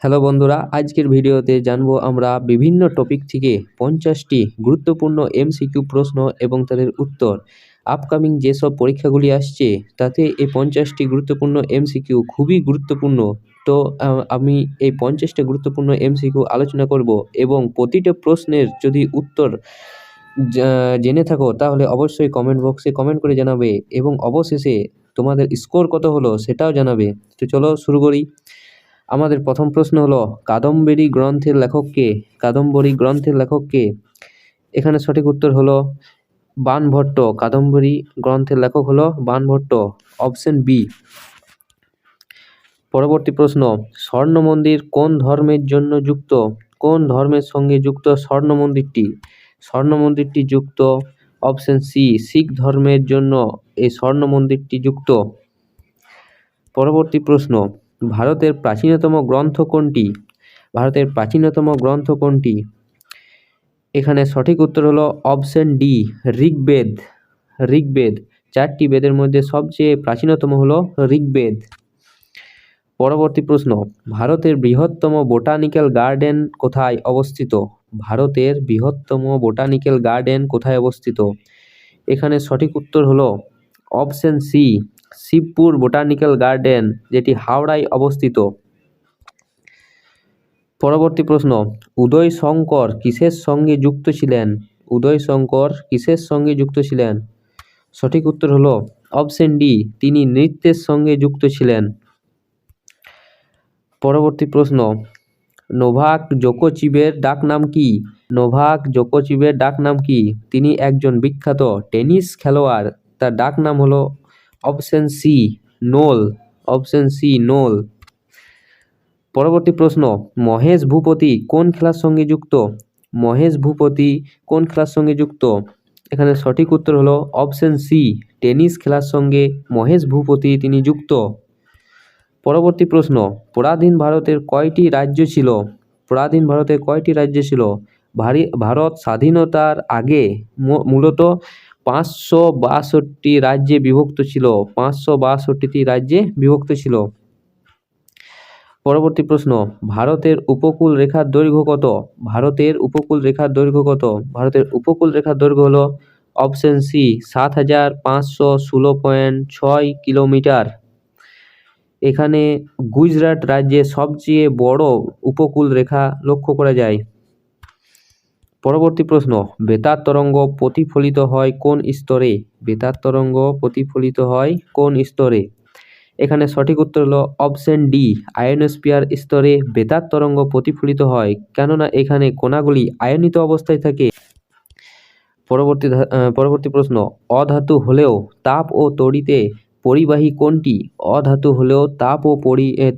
Hello বন্ধুরা, আজকের ভিডিওতে জানবো আমরা বিভিন্ন টপিক থেকে 50টি গুরুত্বপূর্ণ এমসিকিউ প্রশ্ন এবং তাদের উত্তর। আপকামিং যেসব পরীক্ষাগুলি আসছে তাতে এই 50টি গুরুত্বপূর্ণ এমসিকিউ খুবই গুরুত্বপূর্ণ। তো আমি এই 50টা গুরুত্বপূর্ণ এমসিকিউ আলোচনা করব এবং প্রতিটা প্রশ্নের যদি উত্তর জেনে থাকো তাহলে অবশ্যই কমেন্ট বক্সে কমেন্ট করে জানাবে এবং অবশেষে তোমাদের স্কোর কত হলো সেটাও জানাবে। তো চলো শুরু করি। আমাদের প্রথম প্রশ্ন হলো কাদম্বরী গ্রন্থের লেখক কে? কাদম্বরী গ্রন্থের লেখক কে? এখানে সঠিক উত্তর হলো বাণভট্ট। কাদম্বরী গ্রন্থের লেখক হলো বাণভট্ট, অপশন বি। পরবর্তী প্রশ্ন, স্বর্ণ মন্দির কোন ধর্মের জন্য যুক্ত? কোন ধর্মের সঙ্গে যুক্ত স্বর্ণ মন্দিরটি? স্বর্ণ মন্দিরটি যুক্ত অপশন সি, শিখ ধর্মের জন্য এই স্বর্ণ মন্দিরটি যুক্ত। পরবর্তী প্রশ্ন, ভারতের প্রাচীনতম গ্রন্থ কোনটি? ভারতের প্রাচীনতম গ্রন্থ কোনটি? এখানে সঠিক উত্তর হলো অপশন ডি, ঋগ্বেদ। ঋগ্বেদ, 4টি বেদের মধ্যে সবচেয়ে প্রাচীনতম হলো ঋগ্বেদ। পরবর্তী প্রশ্ন, ভারতের বৃহত্তম বোটানিক্যাল গার্ডেন কোথায় অবস্থিত? ভারতের বৃহত্তম বোটানিক্যাল গার্ডেন কোথায় অবস্থিত? এখানে সঠিক উত্তর হলো option C, Shibpur botanical garden, যেটি হাওড়ায় অবস্থিত। পরবর্তী প্রশ্ন, উদয় শঙ্কর কিসের সঙ্গে যুক্ত ছিলেন? উদয় শঙ্কর কিসের সঙ্গে যুক্ত ছিলেন? সঠিক উত্তর হলো অপশন ডি, তিনি নৃত্যের সঙ্গে যুক্ত ছিলেন। পরবর্তী প্রশ্ন, নোভাক জোকোচিভের ডাকনাম কি? নোভাক জোকোচিভের ডাকনাম কি? তিনি একজন বিখ্যাত টেনিস খেলোয়াড়, তার ডাকনাম হলো অপশন সি, নোল। অপশন সি, নোল। পরবর্তী প্রশ্ন, মহেশ ভূপতি কোন খেলার সঙ্গে যুক্ত? মহেশ ভূপতি কোন খেলার সঙ্গে যুক্ত? এখানে সঠিক উত্তর হলো অপশন সি, টেনিস খেলার সঙ্গে মহেশ ভূপতি তিনি যুক্ত। পরবর্তী প্রশ্ন, পরাধীন ভারতের কয়টি রাজ্য ছিল? পরাধীন ভারতের কয়টি রাজ্য ছিল? ভারত স্বাধীনতার আগে মূলত 562টি রাজ্যে বিভক্ত ছিল। 562টি রাজ্যে বিভক্ত ছিল। পরবর্তী প্রশ্ন, ভারতের উপকূল রেখার দৈর্ঘ্য কত? ভারতের উপকূল রেখার দৈর্ঘ্য কত? ভারতের উপকূল রেখার দৈর্ঘ্য হলো অপশন সি, 7516.6 কিলোমিটার। এখানে গুজরাট রাজ্যে সবচেয়ে বড় উপকূল রেখা লক্ষ্য করা যায়। পরবর্তী প্রশ্ন, বেতার তরঙ্গ প্রতিফলিত হয় কোন স্তরে? বেতার তরঙ্গ প্রতিফলিত হয় কোন স্তরে? এখানে সঠিক উত্তর হলো অপশন ডি, আয়নোস্ফিয়ার স্তরে বেতার তরঙ্গ প্রতিফলিত হয়, কেননা এখানে কণাগুলি আয়নিত অবস্থায় থাকে। পরবর্তী প্রশ্ন, অধাতু হলেও তাপ ও তড়িতে পরিবাহী কোনটি? অধাতু হলেও তাপ ও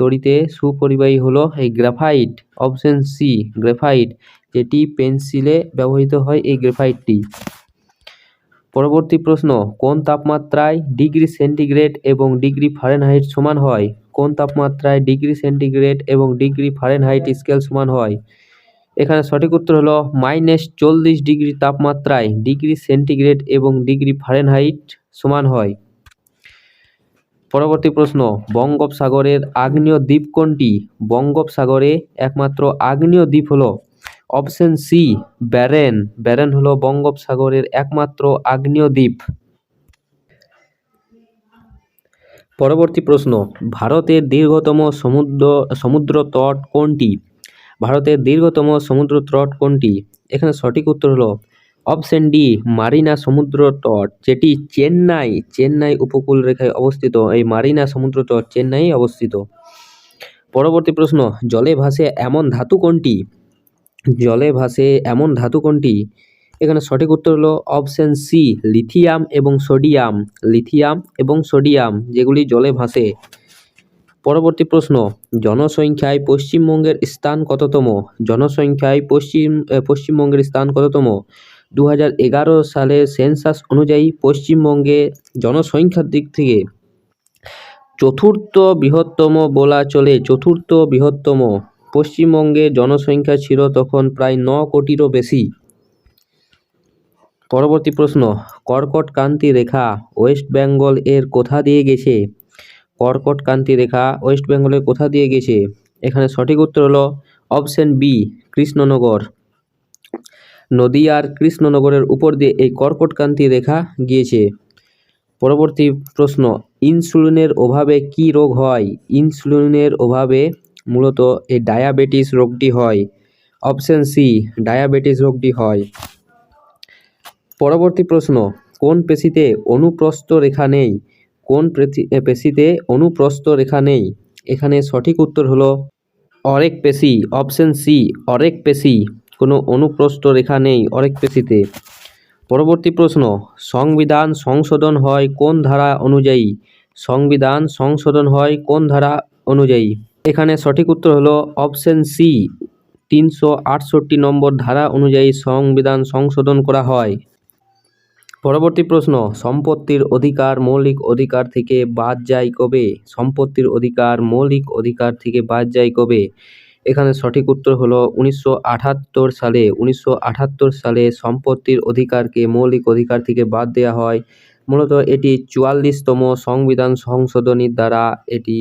তড়িতে সুপরিবাহী হলো এই গ্রাফাইট। অপশন সি, গ্রাফাইট, যেটি পেন্সিলে ব্যবহৃত হয় এই গ্রাফাইটটি। পরবর্তী প্রশ্ন, কোন তাপমাত্রায় ডিগ্রি সেন্টিগ্রেড এবং ডিগ্রি ফারেনহাইট সমান হয়? কোন তাপমাত্রায় ডিগ্রি সেন্টিগ্রেড এবং ডিগ্রি ফারেনহাইট স্কেল সমান হয়? এখানে সঠিক উত্তর হলো -40 ডিগ্রি তাপমাত্রায় ডিগ্রি সেন্টিগ্রেড এবং ডিগ্রি ফারেনহাইট সমান হয়। পরবর্তী প্রশ্ন, বঙ্গোপসাগরের আগ্নেয় দ্বীপ কোনটি? বঙ্গোপসাগরে একমাত্র আগ্নেয় দ্বীপ হলো অপশন সি, ব্যারেন। ব্যারেন হলো বঙ্গোপসাগরের একমাত্র আগ্নেয় দ্বীপ। পরবর্তী প্রশ্ন, ভারতের দীর্ঘতম সমুদ্র তট কোনটি? ভারতের দীর্ঘতম সমুদ্র তট কোনটি? এখানে সঠিক উত্তর হলো অপশন ডি, মারিনা সমুদ্র তট, যেটি চেন্নাই উপকূল রেখায় অবস্থিত। এই মারিনা সমুদ্র তট চেন্নাই অবস্থিত। পরবর্তী প্রশ্ন, জলে ভাসে এমন ধাতু কোনটি? জলে ভাসে এমন ধাতু কোনটি? এখানে সঠিক উত্তর হলো অপশন সি, লিথিয়াম এবং সোডিয়াম। লিথিয়াম এবং সোডিয়াম, যেগুলি জলে ভাসে। পরবর্তী প্রশ্ন, জনসংখ্যায় পশ্চিমবঙ্গের স্থান কততম? জনসংখ্যায় পশ্চিমবঙ্গের স্থান কততম? 2011 সালের সেন্সাস অনুযায়ী পশ্চিমবঙ্গে জনসংখ্যার দিক থেকে চতুর্থ বৃহত্তম বলা চলে। চতুর্থ বৃহত্তম। পশ্চিমবঙ্গে জনসংখ্যা ছিল তখন প্রায় 9 কোটিরও বেশি। পরবর্তী প্রশ্ন, কর্কট ক্রান্তি রেখা ওয়েস্ট বেঙ্গল এর কোথা দিয়ে গেছে? কর্কট ক্রান্তি রেখা ওয়েস্ট বেঙ্গলের কোথা দিয়ে গেছে? এখানে সঠিক উত্তর হলো অপশন বি, কৃষ্ণনগর। নদিয়ার কৃষ্ণনগরের উপর দিয়ে এই কর্কটক্রান্তি রেখা গিয়েছে। পরবর্তী প্রশ্ন, ইনসুলিনের অভাবে কি রোগ হয়? ইনসুলিনের অভাবে মূলত এই ডায়াবেটিস রোগটি হয়। অপশন সি, ডায়াবেটিস রোগটি হয়। পরবর্তী প্রশ্ন, কোন পেশিতে অনুপ্রস্থ রেখা নেই? কোন পেশিতে অনুপ্রস্থ রেখা নেই? এখানে সঠিক উত্তর হলো অরেক পেশি। অপশন সি, অরেক পেশি। কোনো অনুপ্রস্থ রেখা নেই অরেক পেশিতে। পরবর্তী প্রশ্ন, সংবিধান সংশোধন হয় কোন ধারা অনুযায়ী? সংবিধান সংশোধন হয় কোন ধারা অনুযায়ী? এখানে সঠিক উত্তর হলো অপশন সি, 368 নম্বর ধারা অনুযায়ী সংবিধান সংশোধন করা হয়। পরবর্তী প্রশ্ন, সম্পত্তির অধিকার মৌলিক অধিকার থেকে বাদ যায় কবে? সম্পত্তির অধিকার মৌলিক অধিকার থেকে বাদ যায় কবে? এখানে সঠিক উত্তর হলো 1978 সালে। 1978 সালে সম্পত্তির অধিকারকে মৌলিক অধিকার থেকে বাদ দেওয়া হয়। মূলত এটি 44তম সংবিধান সংশোধনীর দ্বারা এটি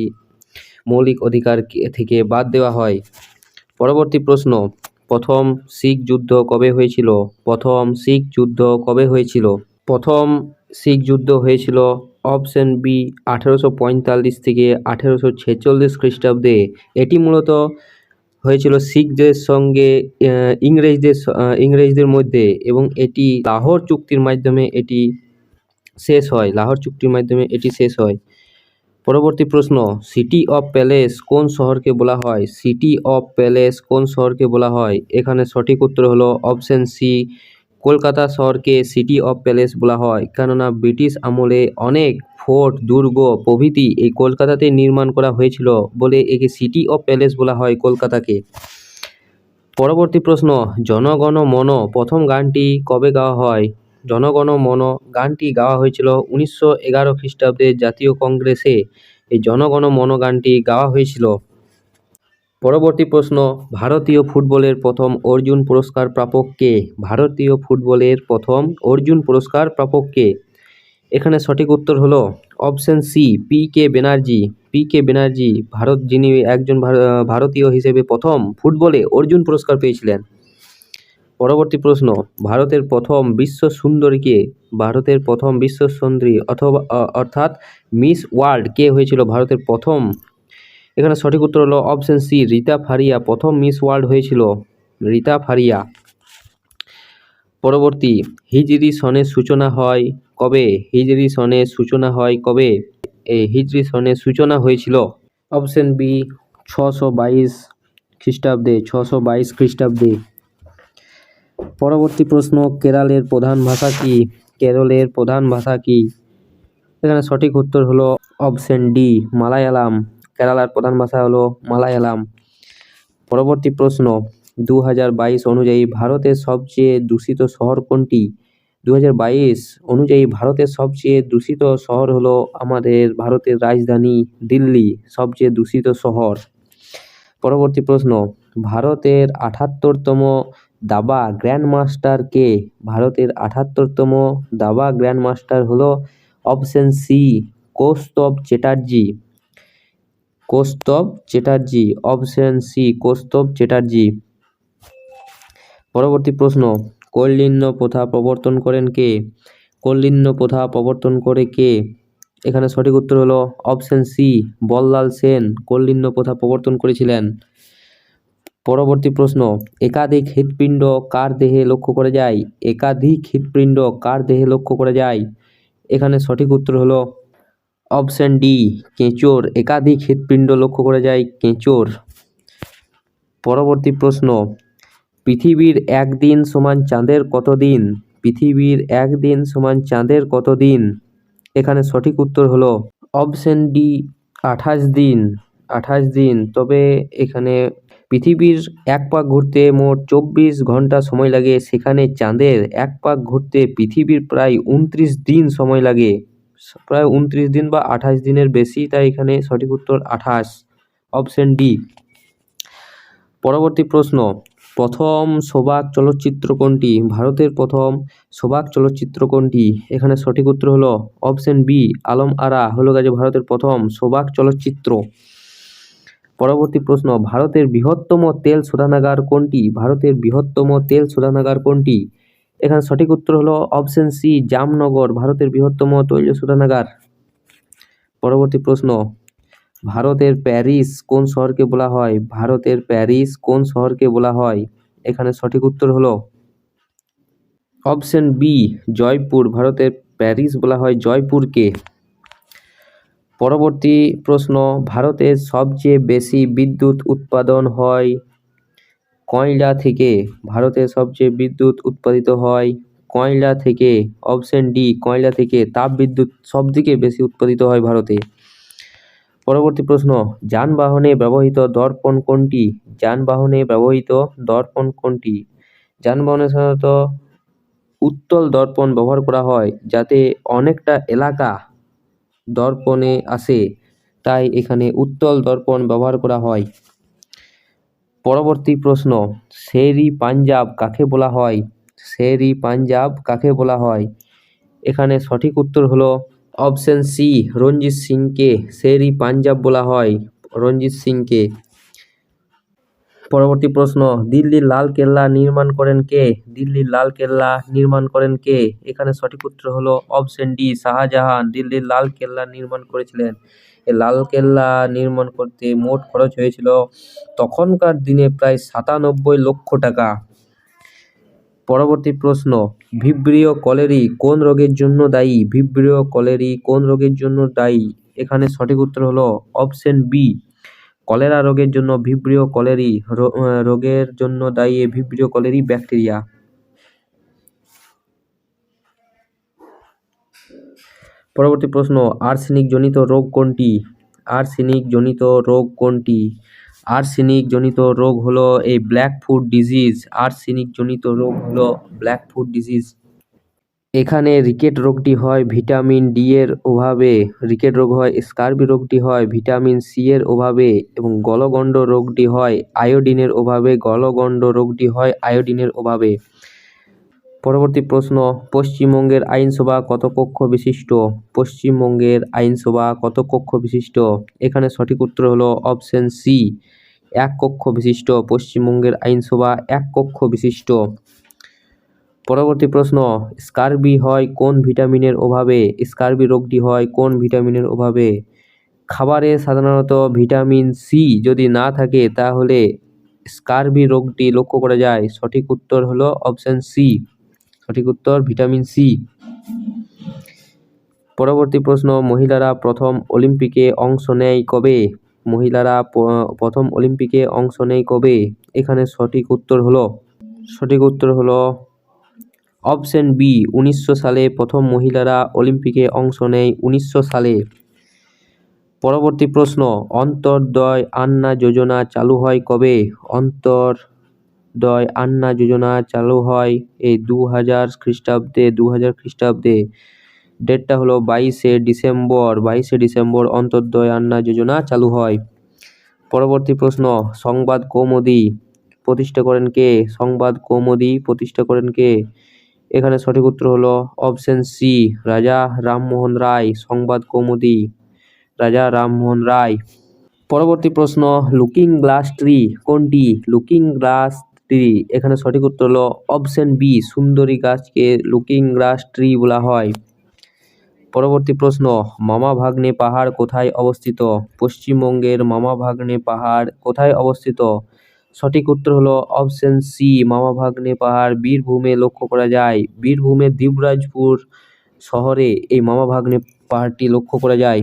মৌলিক অধিকার থেকে বাদ দেওয়া হয়। পরবর্তী প্রশ্ন, প্রথম শিখ যুদ্ধ কবে হয়েছিল? প্রথম শিখ যুদ্ধ কবে হয়েছিল? প্রথম শিখ যুদ্ধ হয়েছিল অপশন বি, 1845 থেকে 1846 খ্রিস্টাব্দে। এটি মূলত হয়েছিল শিখদের সঙ্গে ইংরেজদের মধ্যে, এবং এটি লাহোর চুক্তির মাধ্যমে এটি শেষ হয়। লাহোর চুক্তির মাধ্যমে এটি শেষ হয়। পরবর্তী প্রশ্ন, সিটি অফ প্যালেস কোন শহরকে বলা হয়? সিটি অফ প্যালেস কোন শহরকে বলা হয়? এখানে সঠিক উত্তর হলো অপশন সি, কলকাতা শহরকে সিটি অফ প্যালেস বলা হয়, কেননা ব্রিটিশ আমলে অনেক ফোর্ট, দুর্গ প্রভৃতি এই কলকাতাতে নির্মাণ করা হয়েছিল বলে একে সিটি অফ প্যালেস বলা হয় কলকাতাকে। পরবর্তী প্রশ্ন, জনগণ মন প্রথম গানটি কবে গাওয়া হয়? জনগণ মন গানটি গাওয়া হয়েছিল 1911 খ্রিস্টাব্দে জাতীয় কংগ্রেসে। এই জনগণ মন গানটি গাওয়া হয়েছিল। পরবর্তী প্রশ্ন, ভারতীয় ফুটবলের প্রথম অর্জুন পুরস্কার প্রাপক কে? ভারতীয় ফুটবলের প্রথম অর্জুন পুরস্কার প্রাপক কে? এখানে সঠিক উত্তর হলো option C, P K Banerjee. P K Banerjee যিনি একজন ভারতীয় হিসেবে প্রথম ফুটবলে অর্জুন পুরস্কার পেয়েছিলেন। পরবর্তী প্রশ্ন, ভারতের প্রথম বিশ্ব সুন্দরী কে? ভারতের প্রথম বিশ্ব সুন্দরী অর্থাৎ মিস ওয়ার্ল্ড কে হয়েছিল ভারতের প্রথম? এখানে সঠিক উত্তর হলো অপশন সি, রীতা ফারিয়া প্রথম মিস ওয়ার্ল্ড হয়েছিল রীতা ফারিয়া। পরবর্তী, হিজরি সনের সূচনা হয় কবে? হিজরি সনের সূচনা হয় কবে? এই হিজরি সনের সূচনা হয়েছিল অপশন বি, 622 খ্রিস্টাব্দে। 622 খ্রিস্টাব্দে। পরবর্তী প্রশ্ন, কেরলের প্রধান ভাষা কি? কেরলের প্রধান ভাষা কি? এখানে সঠিক উত্তর হলো অপশন ডি, মালায়ালাম। কেরালার প্রধান ভাষা হলো মালায়ালাম। পরবর্তী প্রশ্ন, 2022 অনুযায়ী ভারতের সবচেয়ে দূষিত শহর কোনটি? 2022 অনুযায়ী ভারতের সবচেয়ে দূষিত শহর হলো আমাদের ভারতের রাজধানী দিল্লি, সবচেয়ে দূষিত শহর। পরবর্তী প্রশ্ন, ভারতের 78তম দাবা গ্র্যান্ডমাস্টার কে? ভারতের 78তম দাবা গ্র্যান্ডমাস্টার হলো option C, Koustav Chatterjee. Koustav Chatterjee. Option C, Koustav Chatterjee. পরবর্তী প্রশ্ন, কৌলিন্য প্রথা প্রবর্তন করেন কে? কৌলিন্য প্রথা প্রবর্তন করে কে? এখানে সঠিক উত্তর হলো অপশন সি, বল্লাল সেন কৌলিন্য প্রথা প্রবর্তন করেছিলেন। পরবর্তী প্রশ্ন, একাধিক হৃৎপিণ্ড কার দেহে লক্ষ্য করা যায়? একাধিক হৃৎপিণ্ড কার দেহে লক্ষ্য করা যায়? এখানে সঠিক উত্তর হলো অপশন ডি, কেঁচোর। একাধিক হৃৎপিণ্ড লক্ষ্য করা যায় কেঁচোর। পরবর্তী প্রশ্ন, পৃথিবীর একদিন সমান চাঁদের কত দিন? পৃথিবীর একদিন সমান চাঁদের কত দিন? এখানে সঠিক উত্তর হলো অপশন ডি, 28 দিন। 28 দিন। তবে এখানে পৃথিবীর এক পাক ঘুরতে মোট 24 ঘন্টা সময় লাগে, সেখানে চাঁদের এক পাক ঘুরতে পৃথিবীর প্রায় 29 দিন সময় লাগে। প্রায় 29 দিন বা 28 দিনের বেশি, তাই এখানে সঠিক উত্তর 28, অপশন ডি। পরবর্তী প্রশ্ন, প্রথম সবাক চলচ্চিত্র কোনটি? ভারতের প্রথম সবাক চলচ্চিত্র কোনটি? এখানে সঠিক উত্তর হলো অপশন বি, আলম আরা হলো ভারতের প্রথম সবাক চলচ্চিত্র। পরবর্তী প্রশ্ন, ভারতের বৃহত্তম তেল শোধনাগার কোনটি? ভারতের বৃহত্তম তেল শোধনাগার কোনটি? এখানে সঠিক উত্তর হলো অপশন সি, জামনগর ভারতের বৃহত্তম তৈল শোধনাগার। পরবর্তী প্রশ্ন, ভারতের প্যারিস কোন শহরকে বলা হয়? ভারতের প্যারিস কোন শহরকে বলা হয়? এখানে সঠিক উত্তর হলো অপশন বি, জয়পুর ভারতের প্যারিস বলা হয় জয়পুরকে। পরবর্তী প্রশ্ন, ভারতের সবচেয়ে বেশি বিদ্যুৎ উৎপাদন হয় কয়লা থেকে? ভারতের সবচেয়ে বিদ্যুৎ উৎপাদিত হয় কয়লা থেকে। অপশন ডি, কয়লা থেকে। তাপবিদ্যুৎ সবথেকে বেশি উৎপাদিত হয় ভারতে। পরবর্তী প্রশ্ন, যানবাহনে ব্যবহৃত দর্পণ কোনটি? যানবাহনে ব্যবহৃত দর্পণ কোনটি? যানবাহনে সাধারণত উত্তল দর্পণ ব্যবহার করা হয়, যাতে অনেকটা এলাকা দর্পণে আসে, তাই এখানে উত্তল দর্পণ ব্যবহার করা হয়। পরবর্তী প্রশ্ন, শের-ই পাঞ্জাব কাকে বলা হয়? শের-ই পাঞ্জাব কাকে বলা হয়? এখানে সঠিক উত্তর হলো অপশন সি, রঞ্জিত সিংকে শের-ই পাঞ্জাব বলা হয়, রঞ্জিত সিংকে। পরবর্তী প্রশ্ন, দিল্লির লাল কেল্লা নির্মাণ করেন কে? দিল্লির লাল কেল্লা নির্মাণ করেন কে? এখানে সঠিক উত্তর হলো অপশন ডি, শাহজাহান দিল্লির লাল কেল্লা নির্মাণ করেছিলেন। এই লাল কেল্লা নির্মাণ করতে মোট খরচ হয়েছিল তখনকার দিনে প্রায় 97 লক্ষ টাকা। পরবর্তী প্রশ্ন, ভিব্রিও কলেরি কোন রোগের জন্য দায়ী? ভিব্রিও কলেরি কোন রোগের জন্য দায়ী? এখানে সঠিক উত্তর হলো অপশন বি, কলেরা রোগের জন্য ভিব্রিও কলেরি রোগের জন্য দায়ী ভিব্রিও কলেরি ব্যাকটেরিয়া। পরবর্তী প্রশ্ন, আর্সেনিক জনিত রোগ কোনটি? আর্সেনিক জনিত রোগ কোনটি? আর্সেনিক জনিত রোগ হলো এই ব্ল্যাক ফুট ডিজিজ। আর্সেনিক জনিত রোগ হলো ব্ল্যাক ফুট ডিজিজ। এখানে রিকেট রোগটি হয় ভিটামিন ডি এর অভাবে, রিকেট রোগ হয়। স্কারবি রোগটি হয় ভিটামিন সি এর অভাবে এবং গলগণ্ড রোগটি হয় আয়োডিনের অভাবে। গলগণ্ড রোগটি হয় আয়োডিনের অভাবে। পরবর্তী প্রশ্ন, পশ্চিমবঙ্গের আইনসভা কত কক্ষ বিশিষ্ট? পশ্চিমবঙ্গের আইনসভা কত কক্ষ বিশিষ্ট? এখানে সঠিক উত্তর হলো অপশন সি, 1 কক্ষ বিশিষ্ট। পশ্চিমবঙ্গের আইনসভা 1 কক্ষ বিশিষ্ট। পরবর্তী প্রশ্ন, স্কারবি হয় কোন ভিটামিনের অভাবে? স্কারবি রোগটি হয় কোন ভিটামিনের অভাবে? খাবারে সাধারণত ভিটামিন সি যদি না থাকে তাহলে স্কারবি রোগটি লক্ষ্য করা যায়। সঠিক উত্তর হলো অপশন সি, সঠিক উত্তর ভিটামিন সি। পরবর্তী প্রশ্ন, মহিলারা প্রথম অলিম্পিকে অংশ নেয় কবে? মহিলারা প্রথম অলিম্পিকে অংশ নেয় কবে? এখানে সঠিক উত্তর হলো অপশন বি, 1900 সালে প্রথম মহিলারা অলিম্পিকে অংশ নেয় 1900 সালে। পরবর্তী প্রশ্ন, অন্তর্দয় আন্না যোজনা চালু হয় কবে? অন্তর্দয় আন্না যোজনা চালু হয় এই 2000 খ্রিস্টাব্দে। ডেটটা হলো 22শে ডিসেম্বর অন্তর্দয় আন্না যোজনা চালু হয়। পরবর্তী প্রশ্ন, সংবাদ কৌমুদি প্রতিষ্ঠা করেন কে? সংবাদ কৌমুদি প্রতিষ্ঠা করেন কে? এখানে সঠিক উত্তর হলো অপশন সি, রাজা রামমোহন রায়। সংবাদ কৌমুদি রাজা রামমোহন রায়। পরবর্তী প্রশ্ন, লুকিং গ্লাস ট্রি কোনটি? লুকিং গ্লাস ট্রি, এখানে সঠিক উত্তর হলো অপশন বি, সুন্দরী গাছকে লুকিং গ্লাস ট্রি বলা হয়। পরবর্তী প্রশ্ন, মামা ভাগ্নে পাহাড় কোথায় অবস্থিত? পশ্চিমবঙ্গের মামা ভাগ্নে পাহাড় কোথায় অবস্থিত? সঠিক উত্তর হলো অপশন সি, মামা ভাগ্নে পাহাড় বীরভূমে লক্ষ্য করা যায়। বীরভূমের দিবরাজপুর শহরে এই মামা ভাগ্নে পাহাড়টি লক্ষ্য করা যায়।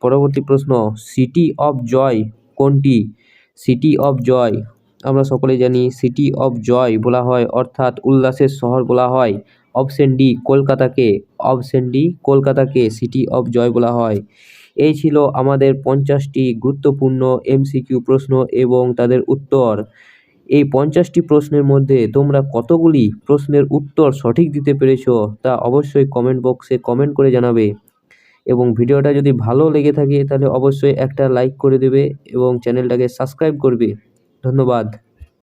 পরবর্তী প্রশ্ন, সিটি অফ জয় কোনটি? সিটি অফ জয়, আমরা সকলেই জানি সিটি অফ জয় বলা হয় অর্থাৎ উল্লাসের শহর বলা হয়। অপশন ডি, কলকাতাকে। অপশন ডি, কলকাতাকে সিটি অফ জয় বলা হয়। এই ছিল আমাদের 50টি গুরুত্বপূর্ণ এমসিকিউ প্রশ্ন এবং তাদের উত্তর। এই 50টি প্রশ্নের মধ্যে তোমরা কতগুলি প্রশ্নের উত্তর সঠিক দিতে পেরেছো তা অবশ্যই কমেন্ট বক্সে কমেন্ট করে জানাবে এবং ভিডিওটা যদি ভালো লেগে থাকে তাহলে অবশ্যই একটা লাইক করে দেবে এবং চ্যানেলটাকে সাবস্ক্রাইব করবে। ধন্যবাদ।